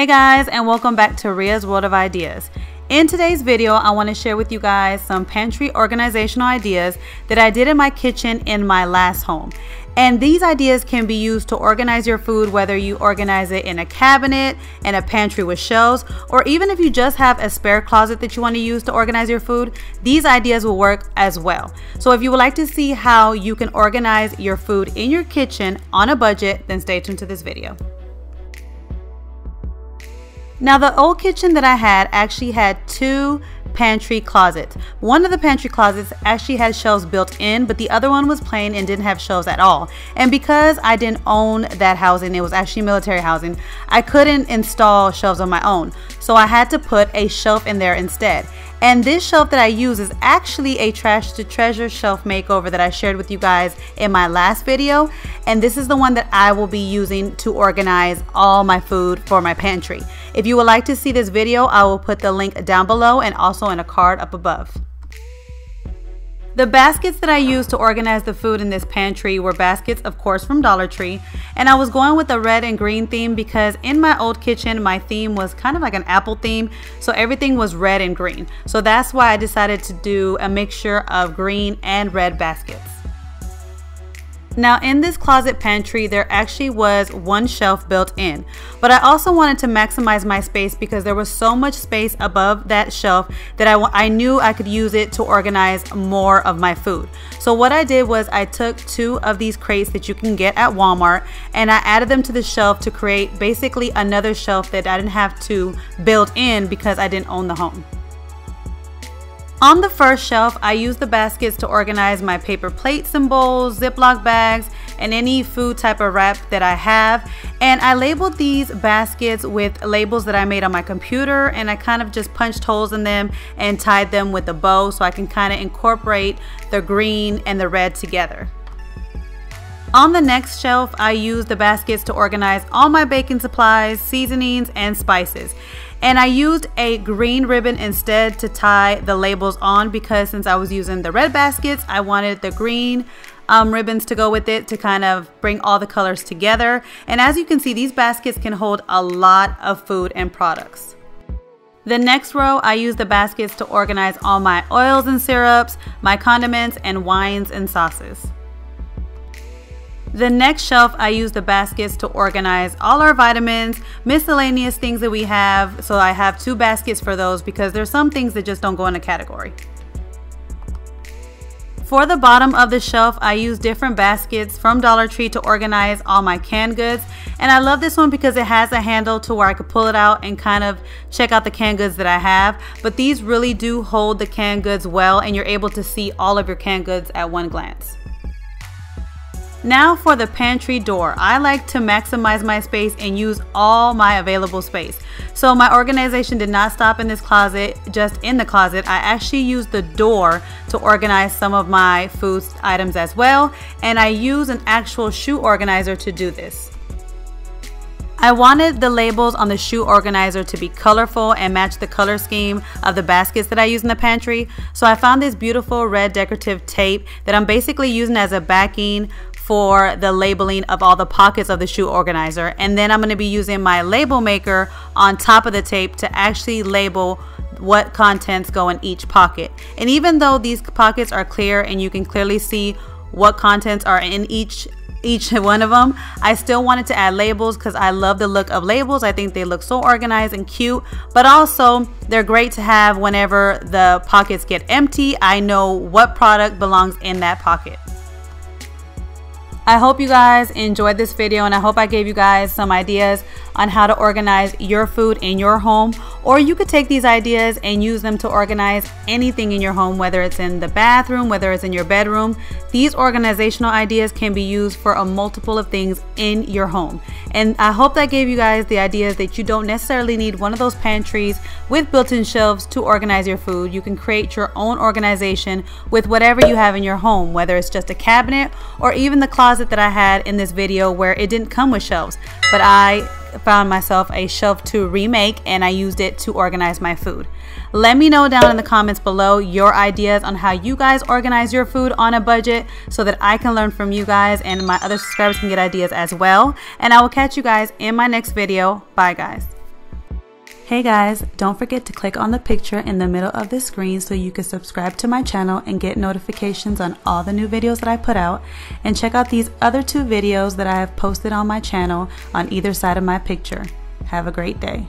Hey guys, and welcome back to RIA'S World of Ideas. In today's video, I want to share with you guys some pantry organizational ideas that I did in my kitchen in my last home. And these ideas can be used to organize your food, whether you organize it in a cabinet, in a pantry with shelves, or even if you just have a spare closet that you want to use to organize your food, these ideas will work as well. So if you would like to see how you can organize your food in your kitchen on a budget, then stay tuned to this video. Now, the old kitchen that I had actually had two pantry closets. One of the pantry closets actually had shelves built in, but the other one was plain and didn't have shelves at all. And because I didn't own that housing, it was actually military housing, I couldn't install shelves on my own. So I had to put a shelf in there instead. And this shelf that I use is actually a trash to treasure shelf makeover that I shared with you guys in my last video. And this is the one that I will be using to organize all my food for my pantry. If you would like to see this video, I will put the link down below and also in a card up above. The baskets that I used to organize the food in this pantry were baskets, of course, from Dollar Tree. And I was going with the red and green theme because in my old kitchen, my theme was kind of like an apple theme. So everything was red and green. So that's why I decided to do a mixture of green and red baskets. Now, in this closet pantry, there actually was one shelf built in, but I also wanted to maximize my space because there was so much space above that shelf that I knew I could use it to organize more of my food. So what I did was I took two of these crates that you can get at Walmart and I added them to the shelf to create basically another shelf that I didn't have to build in because I didn't own the home. On the first shelf, I used the baskets to organize my paper plates and bowls, Ziploc bags, and any food type of wrap that I have. And I labeled these baskets with labels that I made on my computer, and I kind of just punched holes in them and tied them with a bow so I can kind of incorporate the green and the red together. On the next shelf, I used the baskets to organize all my baking supplies, seasonings, and spices. And I used a green ribbon instead to tie the labels on because since I was using the red baskets, I wanted the green ribbons to go with it to kind of bring all the colors together. And as you can see, these baskets can hold a lot of food and products. The next row, I used the baskets to organize all my oils and syrups, my condiments, and wines and sauces. The next shelf, I used the baskets to organize all our vitamins, miscellaneous things that we have. So I have two baskets for those because there's some things that just don't go in a category. For the bottom of the shelf, I used different baskets from Dollar Tree to organize all my canned goods. And I love this one because it has a handle to where I could pull it out and kind of check out the canned goods that I have. But these really do hold the canned goods well and you're able to see all of your canned goods at one glance. Now for the pantry door, I like to maximize my space and use all my available space. So my organization did not stop in this closet, just in the closet. I actually used the door to organize some of my food items as well. And I use an actual shoe organizer to do this. I wanted the labels on the shoe organizer to be colorful and match the color scheme of the baskets that I use in the pantry. So I found this beautiful red decorative tape that I'm basically using as a backing for the labeling of all the pockets of the shoe organizer. And then I'm going to be using my label maker on top of the tape to actually label what contents go in each pocket. And even though these pockets are clear and you can clearly see what contents are in each one of them, I still wanted to add labels because I love the look of labels. I think they look so organized and cute, but also they're great to have whenever the pockets get empty. I know what product belongs in that pocket. I hope you guys enjoyed this video and I hope I gave you guys some ideas on how to organize your food in your home, or you could take these ideas and use them to organize anything in your home, whether it's in the bathroom, whether it's in your bedroom. These organizational ideas can be used for a multiple of things in your home. And I hope that gave you guys the ideas that you don't necessarily need one of those pantries with built-in shelves to organize your food. You can create your own organization with whatever you have in your home, whether it's just a cabinet or even the closet that I had in this video where it didn't come with shelves, but I found myself a shelf to remake and I used it to organize my food. Let me know down in the comments below your ideas on how you guys organize your food on a budget so that I can learn from you guys and my other subscribers can get ideas as well. And I will catch you guys in my next video. Bye guys. Hey guys, don't forget to click on the picture in the middle of the screen so you can subscribe to my channel and get notifications on all the new videos that I put out, and check out these other 2 videos that I have posted on my channel on either side of my picture. Have a great day.